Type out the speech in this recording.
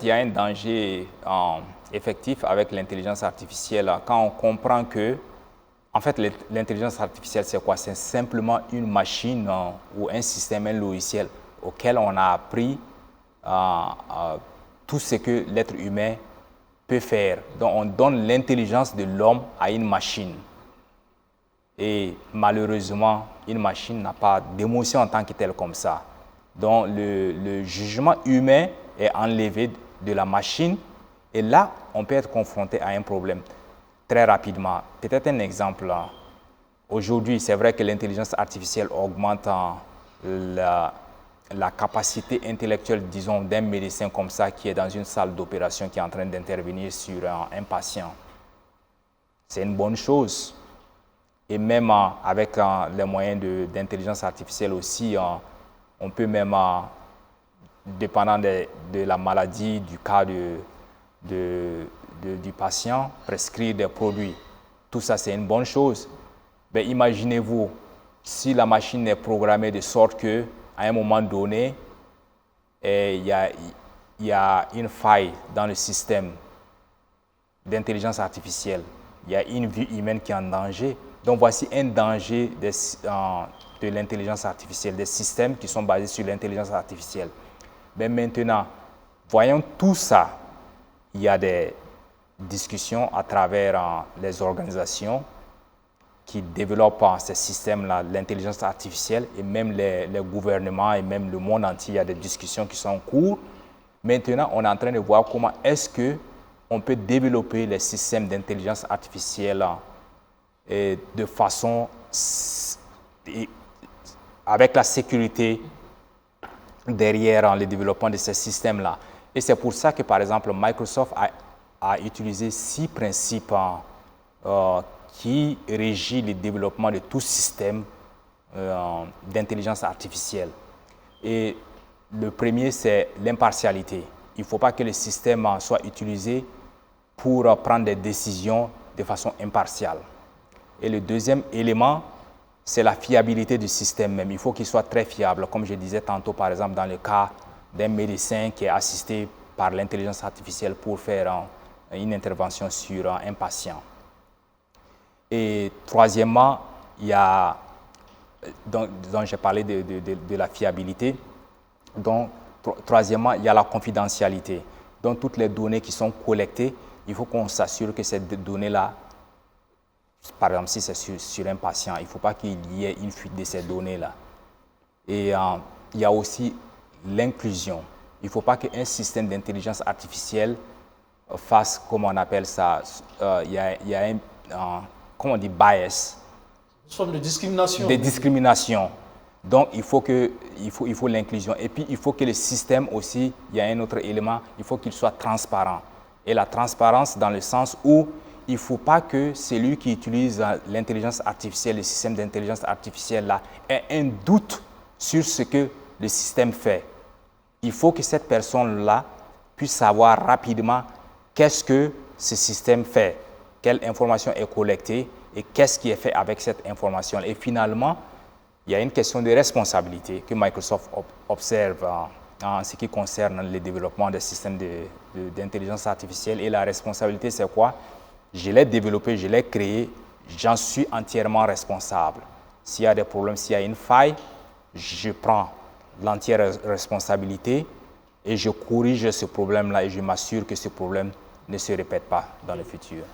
Il y a un danger effectif avec l'intelligence artificielle quand on comprend que, en fait, l'intelligence artificielle, c'est quoi? C'est simplement une machine ou un système, un logiciel auquel on a appris tout ce que l'être humain peut faire. Donc, on donne l'intelligence de l'homme à une machine. Et malheureusement, une machine n'a pas d'émotion en tant que telle comme ça. Donc, le jugement humain est enlevé de la machine et là, on peut être confronté à un problème très rapidement. Peut-être un exemple. Aujourd'hui, c'est vrai que l'intelligence artificielle augmente la capacité intellectuelle, disons, d'un médecin comme ça qui est dans une salle d'opération qui est en train d'intervenir sur un patient. C'est une bonne chose. Et même avec les moyens d'intelligence artificielle aussi, on peut même, dépendant de la maladie, du cas du patient, prescrire des produits. Tout ça, c'est une bonne chose. Mais imaginez-vous, si la machine est programmée de sorte qu'à un moment donné, il y a une faille dans le système d'intelligence artificielle. Il y a une vie humaine qui est en danger. Donc voici un danger de l'intelligence artificielle, des systèmes qui sont basés sur l'intelligence artificielle. Mais maintenant, voyons tout ça. Il y a des discussions à travers les organisations qui développent ces systèmes-là, l'intelligence artificielle, et même les gouvernements et même le monde entier, il y a des discussions qui sont en cours. Maintenant, on est en train de voir comment est-ce qu'on peut développer les systèmes d'intelligence artificielle de façon avec la sécurité derrière le développement de ces systèmes-là. Et c'est pour ça que, par exemple, Microsoft a utilisé 6 principes qui régissent le développement de tout système d'intelligence artificielle. Et le premier, c'est l'impartialité. Il ne faut pas que le système soit utilisé pour prendre des décisions de façon impartiale. Et le deuxième élément, c'est la fiabilité du système même. Il faut qu'il soit très fiable. Comme je disais tantôt, par exemple, dans le cas d'un médecin qui est assisté par l'intelligence artificielle pour faire une intervention sur un patient. Et troisièmement, il y a, donc j'ai parlé de la fiabilité. Donc, troisièmement, il y a la confidentialité. Donc, toutes les données qui sont collectées, il faut qu'on s'assure que ces données-là, par exemple, si c'est sur un patient, il ne faut pas qu'il y ait une fuite de ces données-là. Et il y a aussi l'inclusion. Il ne faut pas qu'un système d'intelligence artificielle fasse, comme on appelle ça, il y a un, comment on dit, bias. Une forme de discrimination. De discrimination. Donc, il faut l'inclusion. Et puis, il faut que le système aussi, il y a un autre élément, il faut qu'il soit transparent. Et la transparence dans le sens où il ne faut pas que celui qui utilise l'intelligence artificielle, le système d'intelligence artificielle là, ait un doute sur ce que le système fait. Il faut que cette personne-là puisse savoir rapidement qu'est-ce que ce système fait, quelle information est collectée et qu'est-ce qui est fait avec cette information. Et finalement, il y a une question de responsabilité que Microsoft observe en ce qui concerne le développement des systèmes d'intelligence artificielle. Et la responsabilité, c'est quoi? Je l'ai développé, je l'ai créé, j'en suis entièrement responsable. S'il y a des problèmes, s'il y a une faille, je prends l'entière responsabilité et je corrige ce problème-là et je m'assure que ce problème ne se répète pas dans le futur.